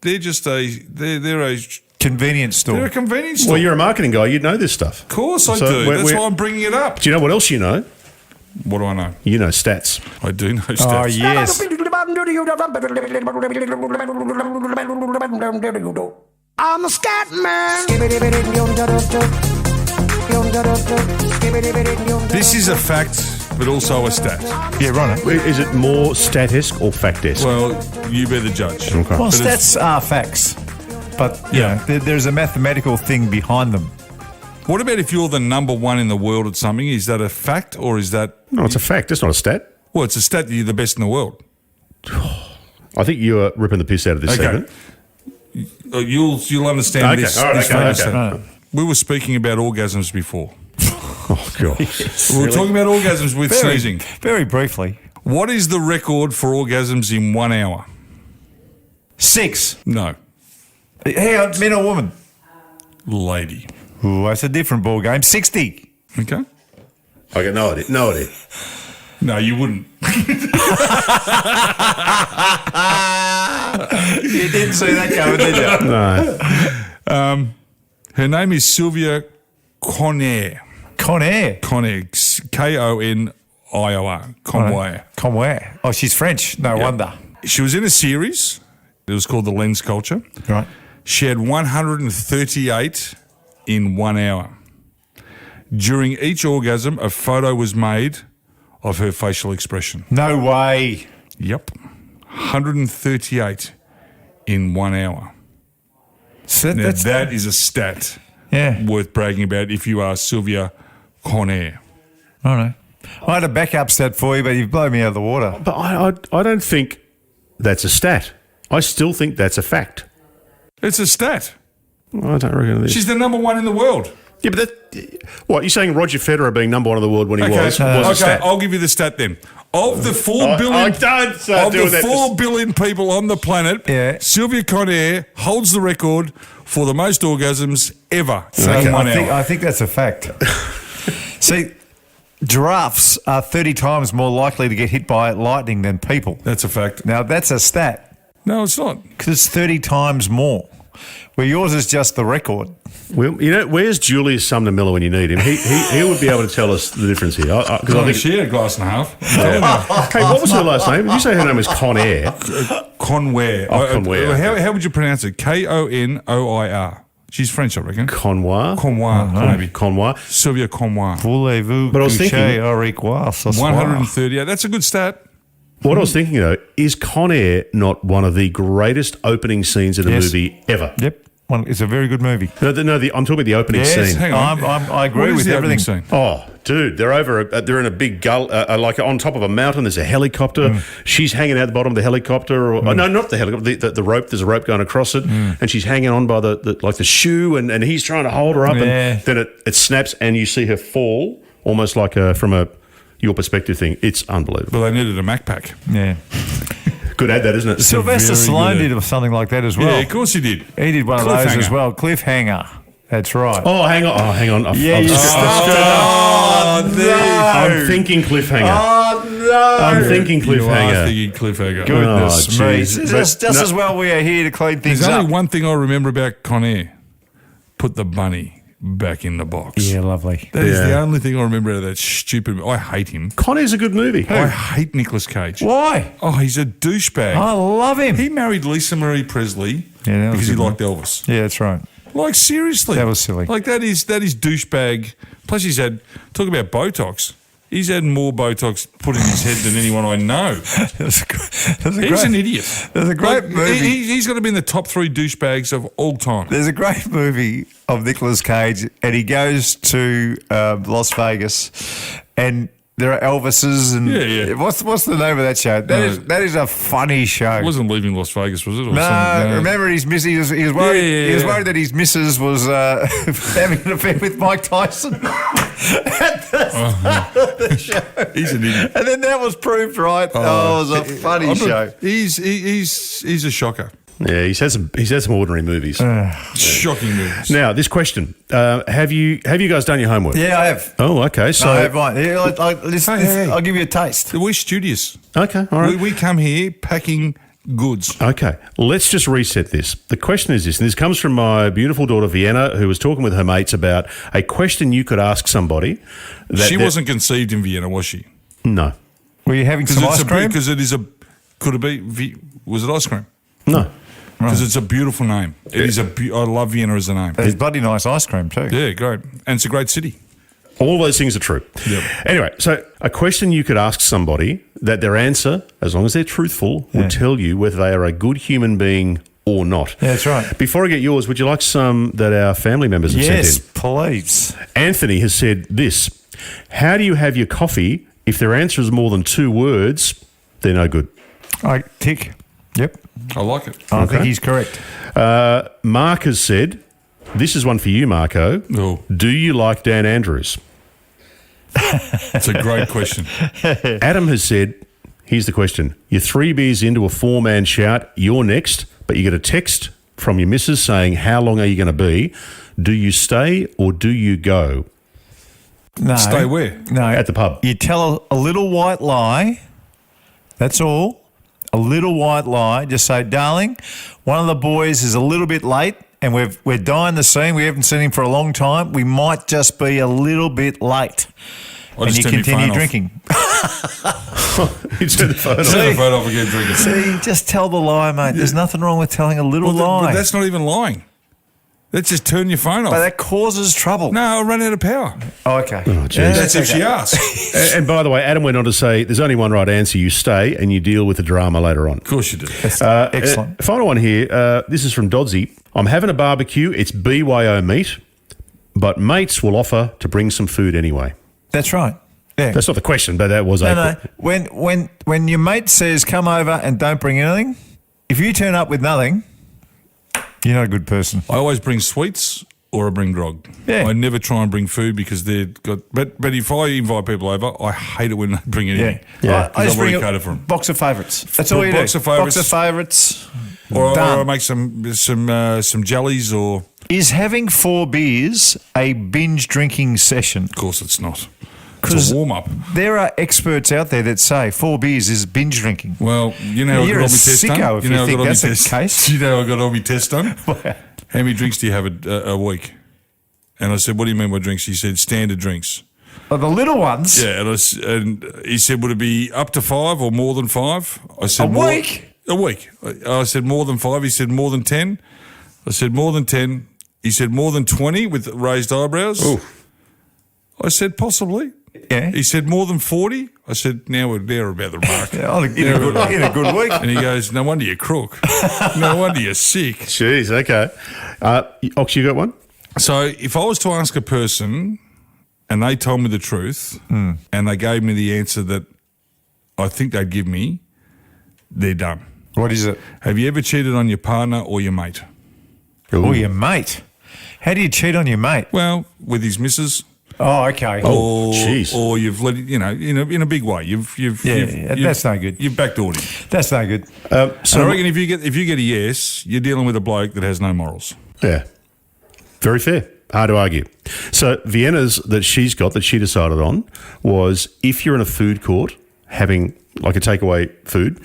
They're a
Convenience store.
They're a convenience store.
Well, you're a marketing guy. You'd know this stuff.
Of course I
So
do.
we're-
That's why I'm bringing it up.
Do you know what else you know?
What do I know?
You know stats.
I do know
Oh,
stats.
yes.
I'm a scat man.
This is a fact, but also a stat.
Yeah, right.
Is it more stat-esque or fact-esque?
Well, you be the judge.
Okay.
Well,
But it's-
stats are facts, but you
Yeah.
know, there's a mathematical thing behind them.
What about if you're the number one in the world at something? Is that a fact or is that...
No, it's a fact. It's not a stat.
Well, it's a stat that you're the best in the world.
I think you are ripping the piss out of this segment.
You'll understand
Okay,
this.
all right,
this
okay,
fact.
okay.
Right.
We were speaking about orgasms before.
Oh, God.
We were talking about orgasms with sneezing.
Very briefly.
What is the record for orgasms in 1 hour?
6.
No.
Hang on, men or woman?
Lady.
Ooh, that's a different ball game. 60.
Okay?
Okay, no idea. No idea.
No, you wouldn't.
You didn't see that coming, did you?
No.
Her name is Sylvia Conaire.
Conaire.
Conaire. K-O-N-I-O-R. Conaire.
Conway. Oh, she's French. No wonder.
She was in a series. It was called The Lens Culture.
Right.
She had 138 in 1 hour. During each orgasm, a photo was made of her facial expression.
No way.
Yep. 138 in 1 hour.
So
Now,
that's
that is a stat
yeah.
worth bragging about if you are Sylvia Conaire.
I know. I had a backup stat for you, but you've blown me out of the water.
But I don't think that's a stat. I still think that's a fact.
It's a stat.
I don't reckon it is.
She's the number one in the world.
Yeah, but what, you're saying Roger Federer being number one in the world when he was a
okay,
stat?
I'll give you the stat then. Of the 4 billion,
I don't start
of
doing
the
that.
4 billion people on the planet,
Yeah.
Sylvia Conaire holds the record for the most orgasms ever in
Okay,
1
I
hour.
think that's a fact. See, giraffes are 30 times more likely to get hit by lightning than people.
That's a fact.
Now, that's a stat
No, it's not.
because it's 30 times more, where yours is just the record.
Well, you know, where's Julius Sumner Miller when you need him? He would be able to tell us the difference here. Because I think.
She had a glass and a half.
Hey, what was her last name? Did you say her name was Conaire?
Conware.
Oh, Conware, okay.
How would you pronounce it? K-O-N-O-I-R. She's French, I reckon.
Connoir?
Conware, maybe.
Connoir.
Sylvia Conware.
Voulez-vous
But I was
coucher
thinking-
au revoir ce soir?
138. That's a good stat.
What I was thinking, though, is Conaire not one of the greatest opening scenes in a
Yes.
movie ever?
Yep. It's a very good movie.
No, I'm talking about the opening
Yes,
scene.
Hang on.
I agree
What is
with
the opening
everything.
scene?
Oh, dude, they're they're in a big gull, like on top of a mountain. There's a helicopter. She's hanging out the bottom of the helicopter. Or, no, not the helicopter, the rope. There's a rope going across it. And she's hanging on by the shoe, and he's trying to hold her up.
Yeah.
And then it snaps, and you see her fall, almost like from your perspective thing. It's unbelievable.
Well, they needed a Mac pack.
Yeah.
Good ad, that, isn't it?
Sylvester
very
Stallone
good.
did something like that as well.
Yeah, of course he did.
He did one of those
Cliffhanger.
as well. Cliffhanger. That's right.
Oh, hang on.
Yeah, you
I'm thinking cliffhanger. I'm thinking
You are
cliffhanger.
thinking cliffhanger.
Goodness
Oh,
me.
geez.
Just
But no-
as well we are here to clean things
There's
up.
only one thing I remember about Conaire. Put the bunny back in the box.
Yeah, lovely.
That is
Yeah.
the only thing I remember out of that stupid... I hate him.
Conaire's a good movie.
I hate Nicolas Cage.
Why?
Oh, he's a douchebag.
I love him.
He married Lisa Marie Presley
Yeah, that was
because he
good,
liked Elvis.
Yeah, that's right.
Like, seriously.
That was silly.
Like, that is douchebag. Plus, he's had... Talk about Botox. He's had more Botox put in his head than anyone I know.
That's a
He's
great,
an idiot.
There's a great movie.
He's got to be in the top 3 douchebags of all time.
There's a great movie of Nicolas Cage, and he goes to Las Vegas, and there are Elvises, and
Yeah.
what's the name of that show? That is a funny show.
It wasn't Leaving Las Vegas, was it? Or
No,
something?
remember his missus. He was worried.
Yeah.
He was worried that his missus was having an affair with Mike Tyson. At the start of the show.
He's an idiot.
And then that was proved right. Oh, it was a funny show.
He's a shocker.
Yeah, he's had some ordinary movies.
Shocking movies.
Now, this question: Have you guys done your homework?
Yeah, I have.
Oh, okay. So
I have mine. Yeah, I'll give you a taste.
We're studious.
okay, all right.
We come here packing goods.
Okay, let's just reset this. The question is this, and this comes from my beautiful daughter Vienna, who was talking with her mates about a question you could ask somebody.
She wasn't conceived in Vienna, was she?
No.
Were you having some ice cream?
Because it is a. Could it be? Was it ice cream?
No.
Because it's a beautiful name. It is I love Vienna as a name.
There's bloody nice ice cream too.
Yeah, great. And it's a great city.
All those things are true.
Yep.
Anyway, so a question you could ask somebody that their answer, as long as they're truthful, would tell you whether they are a good human being or not.
Yeah, that's right.
Before I get yours, would you like some that our family members have sent in?
Yes, please.
Anthony has said this: how do you have your coffee if their answer is more than 2 words? They're no good.
I tick. Yep.
I like it.
I think he's correct.
Mark has said, this is one for you, Marko.
Oh.
Do you like Dan Andrews?
It's a great question.
Adam has said, here's the question. You're 3 beers into a 4-man shout, you're next, but you get a text from your missus saying, how long are you going to be? Do you stay or do you go?
No.
Stay where?
No.
At the pub.
You tell a little white lie. That's all. A little white lie. Just say, darling, one of the boys is a little bit late and we're dying to see him. We haven't seen him for a long time. We might just be a little bit late. And you continue drinking.
You turn the phone off.
Turn the phone off again, drinking.
See, just tell the lie, mate. There's nothing wrong with telling a little lie.
But that's not even lying. Let's just turn your phone off.
But that causes trouble.
No, I'll run out of power.
Oh, okay.
Oh, geez.
That's if she asks.
And by the way, Adam went on to say, there's only one right answer. You stay and you deal with the drama later on.
Of course you do.
Excellent.
Final one here. This is from Dodsy. I'm having a barbecue. It's BYO meat, but mates will offer to bring some food anyway.
That's right. Yeah.
That's not the question, but that was
No. When your mate says come over and don't bring anything, if you turn up with nothing, you're not a good person.
I always bring sweets or I bring grog.
Yeah.
I never try and bring food because they've got. But if I invite people over, I hate it when they bring anything.
Yeah.
I just
I've
bring
already
a
catered for 'em.
box of favourites. That's all you do.
Box of favourites.
Box of favourites.
Or I
Done.
make some jellies or.
Is having 4 beers a binge drinking session?
Of course, it's not.
It's
It's a warm up.
There are experts out there that say 4 beers is binge drinking.
Well, you know,
You're
I
a
got all my test
sicko
done.
if
You know,
you
I
think
got all my
that's the
test.
case.
You know, I got all my tests done. How many drinks do you have a week? And I said, what do you mean by drinks? He said, standard drinks.
Oh, the little ones?
Yeah, and he said, would it be up to 5 or more than 5? I said,
A week?
A week. I said, more than 5. He said, more than 10. I said, more than 10. He said, more than 20 with raised eyebrows.
Ooh.
I said, possibly.
Yeah.
He said, more than 40. I said, now we're there about the mark.
Yeah, in a good week.
And he goes, no wonder you're crook. No wonder you're sick.
Jeez, okay. Ox, you got one?
So if I was to ask a person and they told me the truth and they gave me the answer that I think they'd give me, they're done.
What is it?
Have you ever cheated on your partner or your mate?
Oh, your mate. How do you cheat on your mate?
Well, with his missus.
Oh, okay.
Oh, jeez.
Or you've let it, in a big way.
That's no good.
You've backdoored him.
That's no good.
So I reckon if you get a yes, you're dealing with a bloke that has no morals.
Yeah. Very fair. Hard to argue. So Vienna's that she decided on was if you're in a food court having like a takeaway food,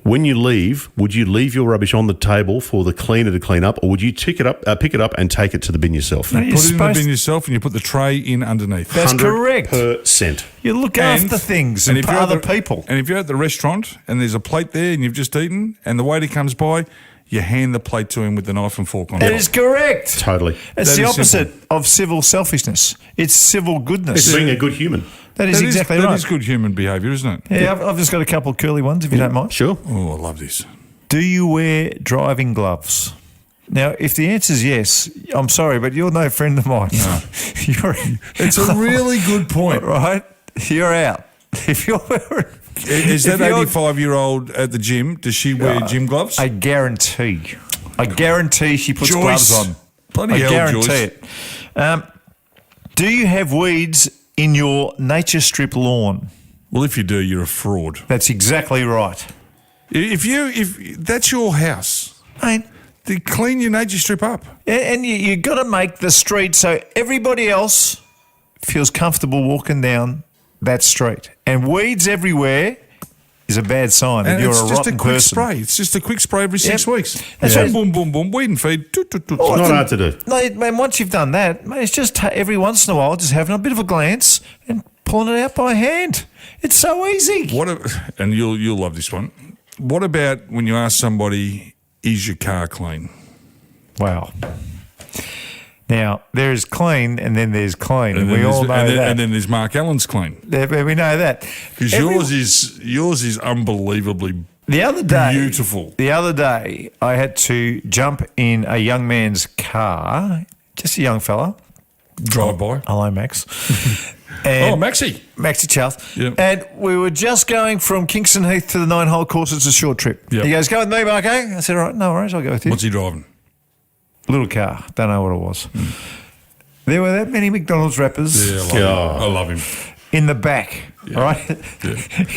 when you leave, would you leave your rubbish on the table for the cleaner to clean up, or would you pick it up and take it to the bin yourself?
No,
Put it in the bin yourself and you put the tray in underneath.
That's correct.
100%.
You look after things and
if
for
you're at
other
the-
people.
And if you're at the restaurant and there's a plate there and you've just eaten and the waiter comes by, you hand the plate to him with the knife and fork on
That
top.
is correct.
Totally.
It's
That
the
is
opposite of civil selfishness. It's civil goodness.
It's being a good human.
That is exactly
That
right.
is good human behaviour, isn't it?
Yeah, I've just got a couple of curly ones, if you don't mind.
Sure.
Oh, I love this.
Do you wear driving gloves? Now, if the answer is yes, I'm sorry, but you're no friend of mine. No.
It's a really good point.
Right? You're out. If you're wearing...
Is that
if you're-
85-year-old at the gym, does she wear gym gloves?
I guarantee she puts
Joyce.
gloves on.
Bloody
I
hell,
guarantee
Joyce.
it. Do you have weeds in your nature strip lawn?
Well, if you do, you're a fraud.
That's exactly right.
If that's your house,
Mate,
then clean your nature strip up.
and you got to make the street so everybody else feels comfortable walking down that street. And weeds everywhere is a bad sign that
And
you're
it's
a
just
rotten
a quick
person.
spray. It's just a quick spray every 6
Yep.
weeks.
That's
boom,
right.
boom, boom, boom. Weed and feed. Toot, toot, toot.
It's not hard to do.
No, man, once you've done that, mate, it's just every once in a while just having a bit of a glance and pulling it out by hand. It's so easy.
And you'll love this one. What about when you ask somebody, is your car clean?
Wow. Now, there is clean and then there's clean, and we
then
all know
there's-
that.
And then there's Mark Allen's clean.
We know that.
Because yours is unbelievably
The other day,
beautiful.
The other day, I had to jump in a young man's car, just a young fella.
Drive by.
Hello, Max.
Maxie.
Maxie Charles.
Yep.
And we were just going from Kingston Heath to the 9-hole course. It's a short trip.
Yep.
He goes, go with me, Marko. I said, all right, no worries, I'll go with you.
What's he driving?
Little car. Don't know what it was. There were that many McDonald's wrappers
I love him.
in the back. All right?
Yeah.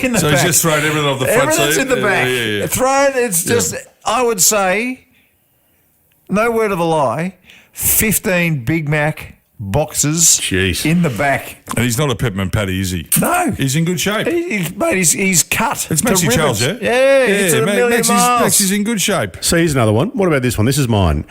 In the
So
back.
he's just thrown everything off the front
Everything's
seat?
in the back.
Yeah.
Thrown, it's just, I would say, no word of a lie, 15 Big Mac boxes
Jeez.
in the back.
And he's not a peppermint patty, is he?
No.
He's in good shape.
He's cut.
It's
to
Maxie Charles,
ribbons.
yeah?
Yeah, it's a million miles.
Maxie's in good shape.
So here's another one. What about this one? This is mine.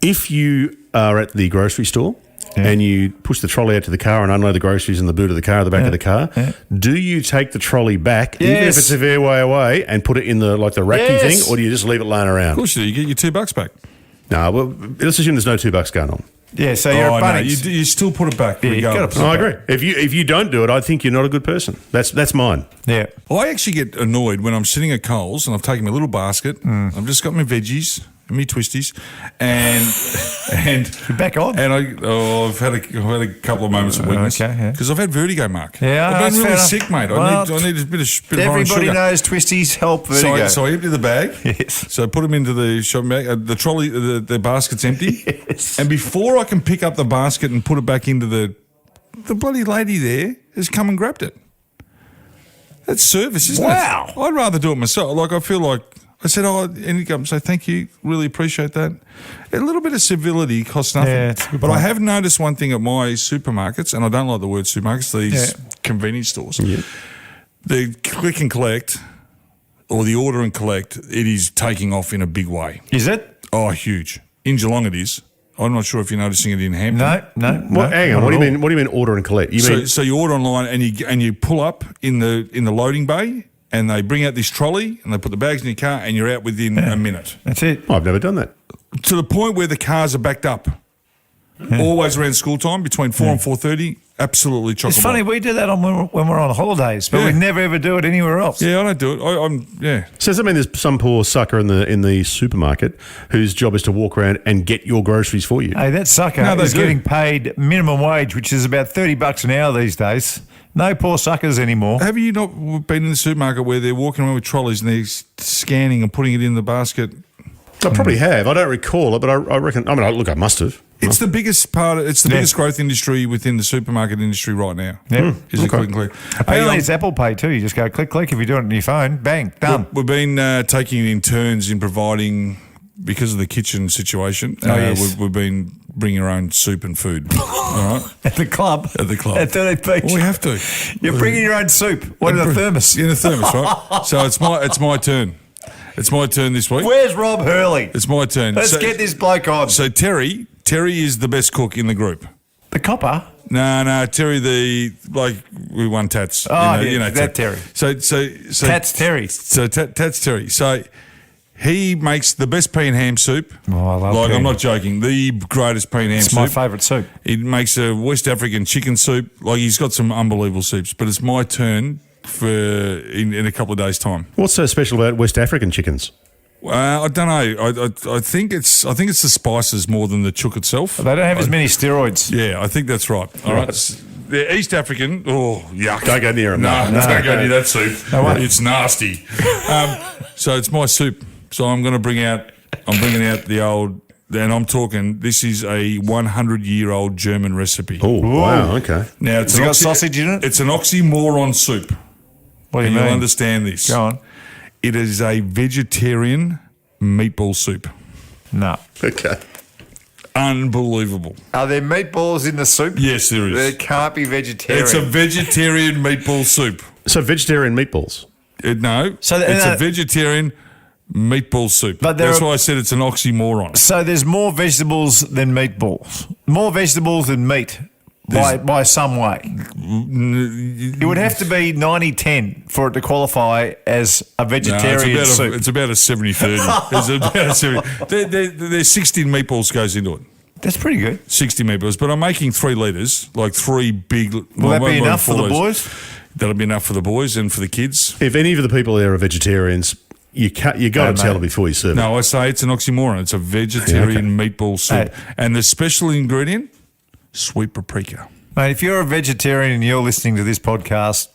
If you are at the grocery store and you push the trolley out to the car and unload the groceries in the boot of the car at the back of the car, do you take the trolley back, even if
Yes.
it's a fair way away, and put it in the racky
Yes.
thing, or do you just leave it laying
Of
around?
course you do. You get your $2 back.
No, well, let's assume there's no $2 going on.
Yeah, so you're a
no,
Bunnings.
you still put it back.
Yeah, you gotta
regardless.
put
I agree. If you don't do it, I think you're not a good person. That's mine.
Yeah.
I actually get annoyed when I'm sitting at Coles and I've taken my little basket. I've just got my veggies and my twisties, and
You're back on.
and I've had a couple of moments of weakness
okay, yeah.
because I've had vertigo, Mark.
Yeah,
I've
that's
been really
fair
sick, mate.
Well,
I need a bit of iron
Everybody
sugar.
knows twisties help
So
vertigo.
so I empty the bag.
Yes.
So I put them into the shopping bag. The trolley, the basket's empty.
Yes.
And before I can pick up the basket and put it back into the bloody lady there has come and grabbed it. That's service, isn't
Wow.
it? I'd rather do it myself. Like, I feel like I said, and he comes and say, thank you, really appreciate that. A little bit of civility costs nothing.
Yeah, it's a good
But I
point.
have noticed one thing at my supermarkets, and I don't like the word supermarkets, these convenience stores. The click and collect, or the order and collect, it is taking off in a big way.
Is it?
Oh, huge. In Geelong it is. I'm not sure if you're noticing it in Hampton.
No.
Hang on.
not
What do
at
you mean? What do you mean order and collect? You mean
So you order online and you pull up in the loading bay and they bring out this trolley and they put the bags in your car and you're out within a minute.
That's it.
I've never done that.
To the point where the cars are backed up. Always around school time, between 4 and 4:30, absolutely chock-a-block.
It's funny, we do that when we're on holidays, but
Yeah.
we never ever do it anywhere else.
Yeah, I don't do it. I'm.
So does that mean there's some poor sucker in the supermarket whose job is to walk around and get your groceries for you?
Hey, that sucker
No, they
is
do.
getting paid minimum wage, which is about $30 an hour these days. No poor suckers anymore.
Have you not been in the supermarket where they're walking around with trolleys and they're scanning and putting it in the basket?
I probably have. I don't recall it, but I reckon. I mean, look, I must have.
It's the biggest part. It's the biggest growth industry within the supermarket industry right now.
Yeah.
Is it click and collect?
Apparently,
Hey,
it's Apple Pay too. You just go click, click. If you do it on your phone, bang, done.
we've been taking it in turns in providing, because of the kitchen situation.
Yes.
We've been bringing our own soup and food. All right.
At the club.
At the club.
At 30 Beach.
Well, we have to.
You're bringing your own soup. What in a thermos?
In a thermos, right? So it's my turn. It's my turn this week.
Where's Rob Hurley?
It's my turn.
Let's get this bloke on.
So Terry is the best cook in the group.
The copper.
No, Terry, we won Tats.
Oh, yeah, that Terry.
So
Tats Terry.
So Tats Terry. So he makes the best pea and ham soup.
Oh, I love
Like,
pea.
I'm not joking. The greatest pea and ham
It's
soup.
my favourite soup.
He makes a West African chicken soup. Like, he's got some unbelievable soups. But it's my turn in a couple of days' time.
What's so special about West African chickens?
I don't know. I think it's the spices more than the chook itself.
They don't have as many steroids.
Yeah, I think that's right. All right. They're East African. Oh, yuck.
Don't go near them.
No, don't go near that soup.
way.
It's nasty. So it's my soup. So I'm bringing out the old, and I'm talking, this is a 100-year-old German recipe.
Oh, wow. Okay.
Now, it's
Has it got sausage in it?
It's an oxymoron soup.
What do
And
you
you'll
mean?
understand this.
Go on.
It is a vegetarian meatball soup.
No.
Okay.
Unbelievable.
Are there meatballs in the soup?
Yes, there is.
It can't be vegetarian.
It's a vegetarian meatball soup.
So vegetarian meatballs.
No,
So
it's a vegetarian meatball soup.
But
That's why I said it's an oxymoron.
So there's more vegetables than meatballs. More vegetables than meat by some way. It would have to be 90-10 for it to qualify as a vegetarian soup.
It's about a 70-30. It's about a 70. There's 16 meatballs goes into it.
That's pretty good.
60 meatballs. But I'm making 3 litres, like 3 big...
Will that be enough for the boys?
That'll be enough for the boys and for the kids.
If any of the people there are vegetarians, you got to tell them before you serve it.
No, I say it's an oxymoron. It's a vegetarian meatball soup. And the special ingredient, sweet paprika.
Mate, if you're a vegetarian and you're listening to this podcast,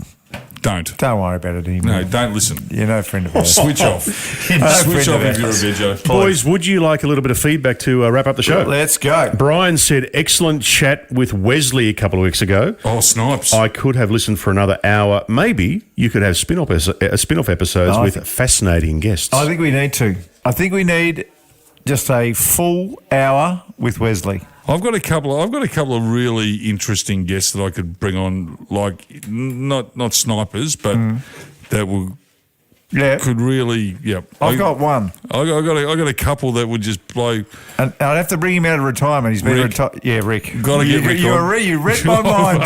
Don't
worry about it anymore.
No, don't listen.
You're no friend of ours.
Switch off.
You're no
Switch
friend
off
of
if you're a
ours.
veggie.
Boys, would you like a little bit of feedback to wrap up the show?
Let's go.
Brian said, excellent chat with Wesley a couple of weeks ago.
Oh, snipes.
I could have listened for another hour. Maybe you could have spin-off episodes with fascinating guests.
I think we need to. I think we need just a full hour with Wesley.
I've got a couple of really interesting guests that I could bring on, like not snipers, but that will could really
I've got one.
I got a couple that would just blow.
And I'd have to bring him out of retirement. He's been retired. Yeah, Rick.
Gotta get Rick on.
You read my mind.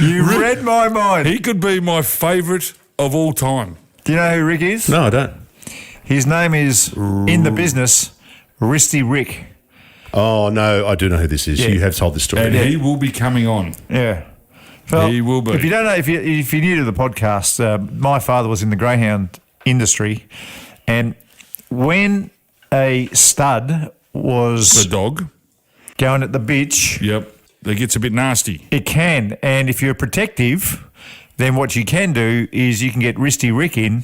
You read my mind.
He could be my favourite of all time.
Do you know who Rick is?
No, I don't.
His name is, in the business, Wristy Rick.
Oh, no, I do know who this is.
Yeah.
You have told this story.
And he will be coming on.
Yeah. Well,
He will be.
If you don't know, if you're new to the podcast, my father was in the greyhound industry, and when a stud was
The dog.
going at the bitch,
Yep. That gets a bit nasty.
it can. And if you're protective, then what you can do is you can get Wristy Rick in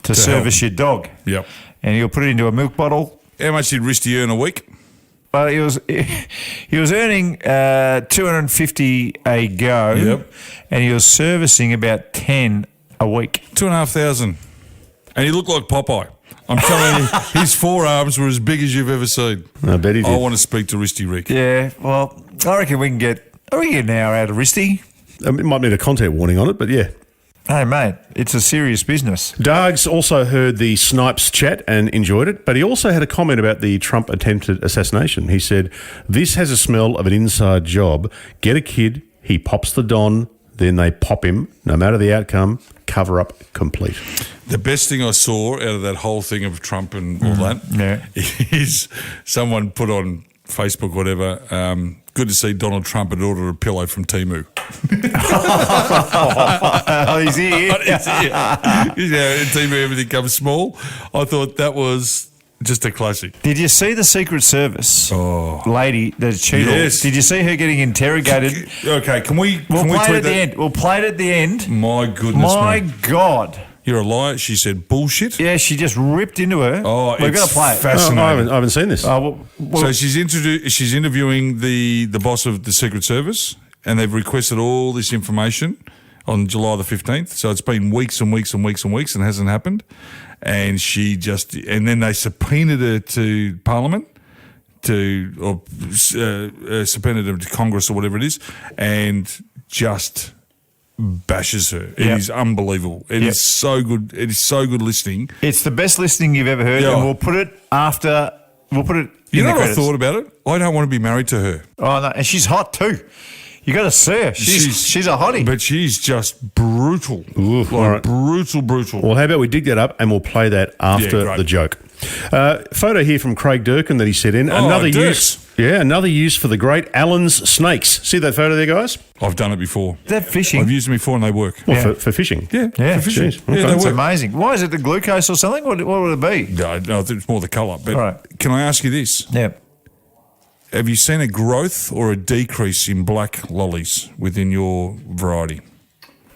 to service your dog.
Yep.
And he'll put it into a milk bottle.
How much did Risty earn a week?
Well, he was earning $250 a go,
Yep.
and he was servicing about 10 a week.
2,500. And he looked like Popeye. I'm telling you, his forearms were as big as you've ever seen.
I bet he did.
I want to speak to Risty Rick.
Yeah, well, I reckon we can get an hour out of Wristy.
It might need a content warning on it, but yeah.
Hey, mate, it's a serious business.
Dargs also heard the Snipes chat and enjoyed it, but he also had a comment about the Trump attempted assassination. He said, this has a smell of an inside job. Get a kid, he pops the Don, then they pop him. No matter the outcome, cover up complete.
The best thing I saw out of that whole thing of Trump and all that is someone put on Facebook, whatever, good to see Donald Trump had ordered a pillow from Temu.
Oh, he's here.
In Temu, everything comes small. I thought that was just a classic.
Did you see the Secret Service lady, the Cheadle?
Yes.
Did you see her getting interrogated?
Okay, can we
We'll play it
tweet
at the
that?
end. We'll play it at the end.
My goodness
My
me.
God.
You're a liar. She said bullshit.
Yeah, she just ripped into her.
Oh,
We're
it's
going to play it.
fascinating.
I haven't seen this.
Well,
So she's interviewing the boss of the Secret Service, and they've requested all this information on July the 15th. So it's been weeks and weeks and weeks and weeks and hasn't happened. And and then they subpoenaed her to Parliament or subpoenaed her to Congress or whatever it is, and just bashes her. It is unbelievable. It is so good. It is so good listening.
it's the best listening you've ever heard,
Yeah.
and we'll put it after. We'll put it.
You
in
know
the
what I
credits.
thought about it? I don't want to be married to her.
Oh no, and she's hot too. You got to see her. She's a hottie.
But she's just brutal.
Oof, all right.
Brutal.
Well, how about we dig that up and we'll play that after
great.
the joke. Photo here from Craig Durkin that he sent in. Another use for the great Allen's snakes. See that photo there, guys?
I've done it before.
Is that fishing?
I've used them before and they work.
Well, for fishing.
Yeah,
Yeah.
for fishing.
Jeez,
Yeah,
okay.
they
That's
work.
amazing. Why is it the glucose or something? What would it be?
No, I think it's more the colour. But
Right.
can I ask you this?
Yeah.
Have you seen a growth or a decrease in black lollies within your variety?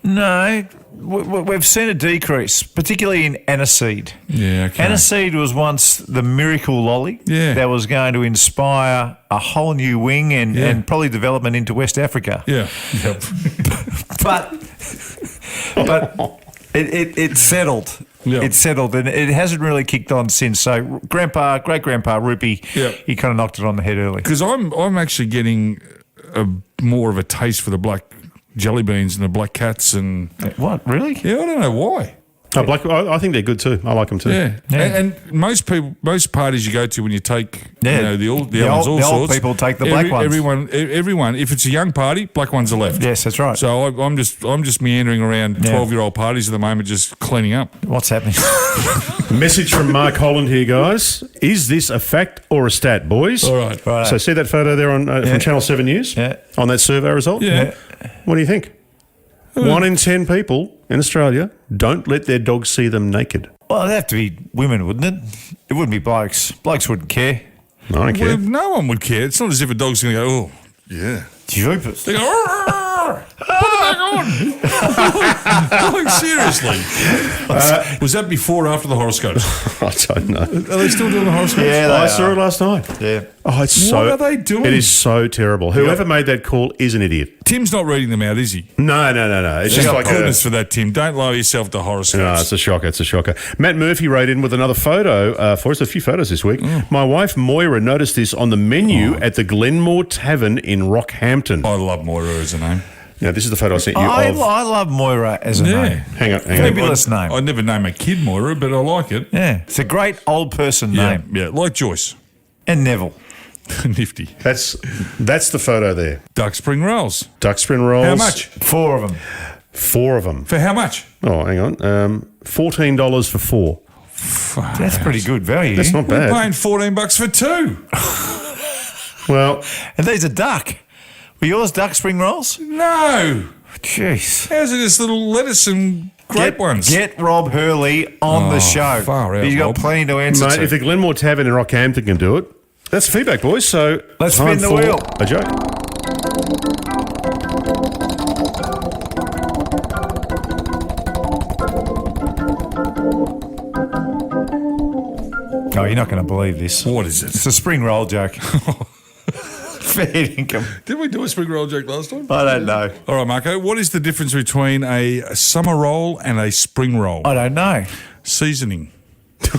No, we've seen a decrease, particularly in aniseed.
Yeah, okay.
Aniseed was once the miracle lolly that was going to inspire a whole new wing and probably development into West Africa.
Yeah. Yep.
But it settled.
Yeah.
It's settled, and it hasn't really kicked on since. So great grandpa Rupee,
Yeah.
he kind of knocked it on the head early.
Because I'm actually getting more of a taste for the black jelly beans and the black cats and
What, really?
yeah, I don't know why.
Oh, I think they're good too. I like them too.
Yeah,
Yeah.
And most parties you go to when you take,
Yeah.
the
The
ones,
old
sorts.
people take the black ones.
Everyone. If it's a young party, black ones are left.
Yes, that's right.
So I'm just meandering around
Yeah.
12-year-old parties at the moment, just cleaning up.
What's happening?
Message from Mark Holland here, guys. Is this a fact or a stat, boys?
All right.
Right.
So see that photo there on from Channel 7 News?
Yeah.
On that survey result?
Yeah.
What do you think? 1 in 10 people in Australia don't let their dogs see them naked.
Well, it'd have to be women, wouldn't it? It wouldn't be blokes. Blokes wouldn't care.
I don't care.
Well, no one would care. It's not as if a dog's going to go, oh, yeah.
Jeepers.
They go, "Arr, put it back on." Like, seriously. Was that before or after the horoscopes?
I don't know.
Are they still doing the horoscopes?
Yeah,
I
they
saw
are.
it last night.
Yeah.
Oh, it's so.
What are they doing?
It is so terrible. Whoever made that call is an idiot.
Tim's not reading them out, is he?
No. It's just like
Goodness for that, Tim. Don't lower yourself to horoscopes.
No, it's a shocker. It's a shocker. Matt Murphy wrote in with another photo for us, a few photos this week. My wife Moira noticed this on the menu at the Glenmore Tavern in Rockhampton.
I love Moira as a name.
Now, this is the photo I sent you
I
of.
love Moira as a
Yeah.
name.
Hang on.
Fabulous name.
I'd never name a kid Moira, but I like it.
Yeah. It's a great old person name.
Yeah, like Joyce.
And Neville.
Nifty.
That's the photo there.
Duck spring rolls.
Duck spin rolls.
How much?
4 of them.
4 of them.
For how much?
Oh, hang on. $14 for 4.
That's pretty good value.
That's not
We're
bad.
paying $14 for 2.
Well,
And these are duck. Were yours duck spring rolls?
No.
Jeez.
How's it just little lettuce and grape ones?
Get Rob Hurley on the show.
far out,
He's got
Rob.
plenty to answer
mate,
to.
if the Glenmore Tavern in Rockhampton can do it, that's feedback, boys. So
Let's
time
spin the
for
wheel.
A joke.
Oh, you're not going to believe this.
What is it?
It's a spring roll joke. Fair income.
Did we do a spring roll joke last time?
I don't know.
All right, Marko. What is the difference between a summer roll and a spring roll?
I don't know.
Seasoning.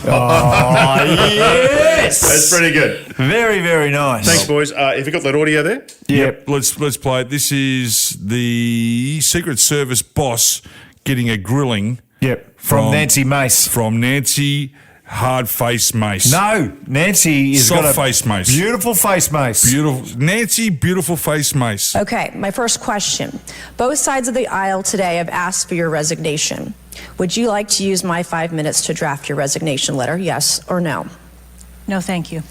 Oh, yes.
That's pretty good.
Very, very nice.
Thanks, boys. Have you got that audio there?
Yep.
Let's play it. This is the Secret Service boss getting a grilling.
Yep. From Nancy Mace.
From Nancy Hard Face Mace.
No, Nancy is
Soft
got a
face mace.
Beautiful face mace.
Beautiful. Nancy, beautiful face mace.
Okay, my first question. Both sides of the aisle today have asked for your resignation. Would you like to use my 5 minutes to draft your resignation letter, yes or no?
No, thank you.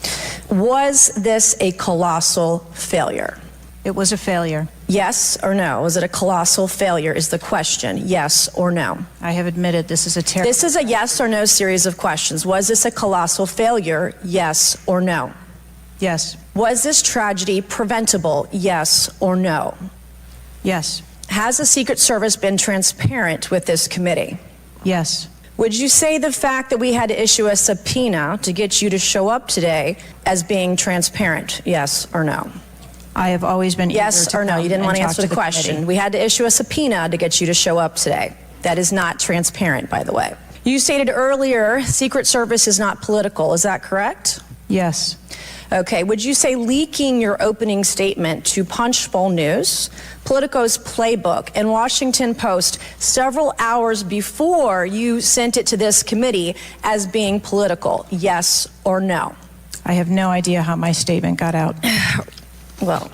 Was this a colossal failure?
It was a failure.
Yes or no? Was it a colossal failure is the question, yes or no?
I have admitted this is a terrible...
This is a yes or no series of questions. Was this a colossal failure, yes or no?
Yes.
Was this tragedy preventable, yes or no?
Yes.
Has the Secret Service been transparent with this committee?
Yes.
Would you say the fact that we had to issue a subpoena to get you to show up today as being transparent, yes or no?
I have always been
Yes
eager to
or no?
come
You didn't
and
want to
talk
answer the
committee.
question. We had to issue a subpoena to get you to show up today. That is not transparent, by the way. You stated earlier Secret Service is not political. Is that correct?
Yes.
Okay. Would you say leaking your opening statement to Punchbowl News, Politico's Playbook, and Washington Post several hours before you sent it to this committee as being political, yes or no?
I have no idea how my statement got out.
Well,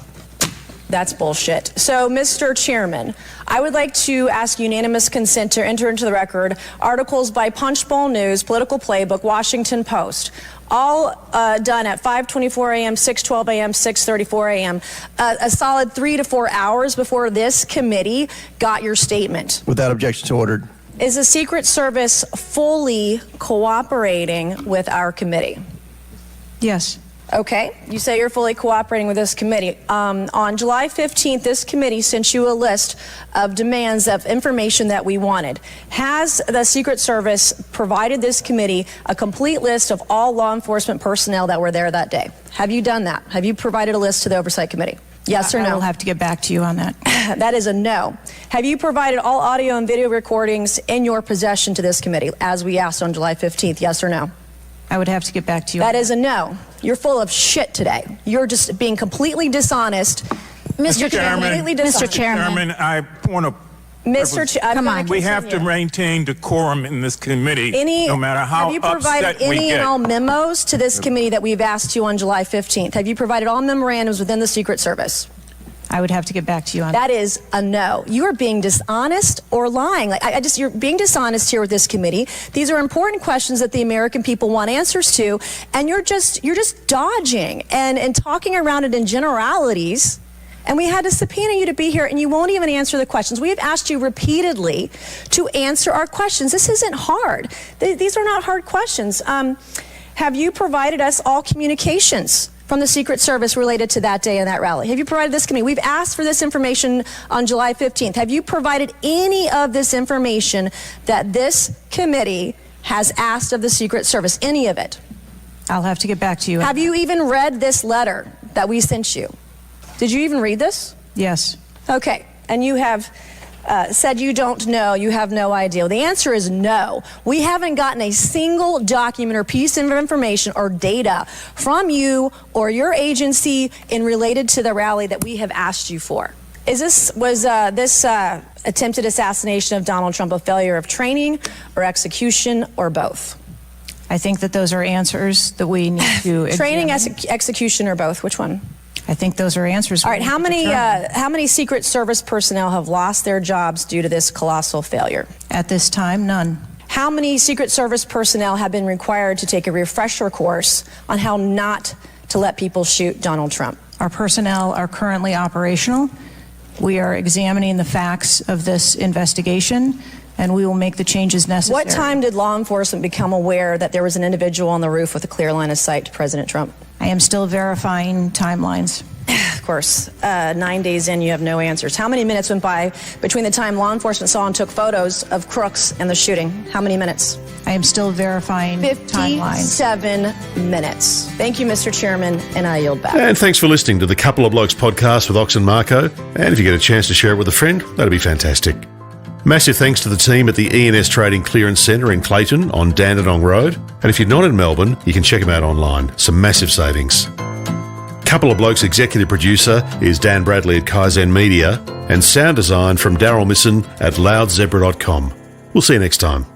that's bullshit. So, Mr. Chairman, I would like to ask unanimous consent to enter into the record articles by Punchbowl News, Political Playbook, Washington Post, all done at 5:24 a.m., 6:12 a.m., 6:34 a.m., a solid 3 to 4 hours before this committee got your statement.
Without objection to ordered.
Is the Secret Service fully cooperating with our committee?
Yes.
Okay, you say you're fully cooperating with this committee. On July 15th, this committee sent you a list of demands of information that we wanted. Has the Secret Service provided this committee a complete list of all law enforcement personnel that were there that day? Have you done that? Have you provided a list to the Oversight Committee? Yes or no?
I will have to get back to you on that.
That is a no. Have you provided all audio and video recordings in your possession to this committee, as we asked on July 15th, yes or no?
I would have to get back to you.
That is a no. You're full of shit today. You're just being completely dishonest. Mr. Chairman, completely dishonest.
Mr. Chairman, I want to.
Come on.
We have to maintain decorum in this committee, no matter how
Have you provided
upset we
any
get.
and all memos to this committee that we've asked you on July 15th? Have you provided all memorandums within the Secret Service?
I would have to get back to you on
that. Is a no. You are being dishonest or lying. You're being dishonest here with this committee. These are important questions that the American people want answers to, and you're just dodging and talking around it in generalities. And we had to subpoena you to be here, and you won't even answer the questions. We have asked you repeatedly to answer our questions. This isn't hard. These are not hard questions. Have you provided us all communications from the Secret Service related to that day and that rally? Have you provided this committee? We've asked for this information on July 15th. Have you provided any of this information that this committee has asked of the Secret Service? Any of it?
I'll have to get back to you.
Have you even read this letter that we sent you? Did you even read this?
Yes.
Okay. And you have said you don't know, you have no idea. Well, the answer is no. We haven't gotten a single document or piece of information or data from you or your agency in related to the rally that we have asked you for. Was this attempted assassination of Donald Trump a failure of training or execution or both?
I think that those are answers that we need to
Training,
examine.
execution, or both? Which one?
I think those are answers.
All right. How many Secret Service personnel have lost their jobs due to this colossal failure?
At this time, none.
How many Secret Service personnel have been required to take a refresher course on how not to let people shoot Donald Trump?
Our personnel are currently operational. We are examining the facts of this investigation, and we will make the changes necessary.
What time did law enforcement become aware that there was an individual on the roof with a clear line of sight to President Trump?
I am still verifying timelines.
Of course, 9 days in, you have no answers. How many minutes went by between the time law enforcement saw and took photos of crooks and the shooting? How many minutes?
I am still verifying timelines.
57 minutes. Thank you, Mr. Chairman, and I yield back.
And thanks for listening to the Couple of Blokes podcast with Ox and Marko. And if you get a chance to share it with a friend, that'd be fantastic. Massive thanks to the team at the ENS Trading Clearance Centre in Clayton on Dandenong Road. And if you're not in Melbourne, you can check them out online. Some massive savings. Couple of Blokes executive producer is Dan Bradley at Kaizen Media, and sound design from Daryl Misson at loudzebra.com. We'll see you next time.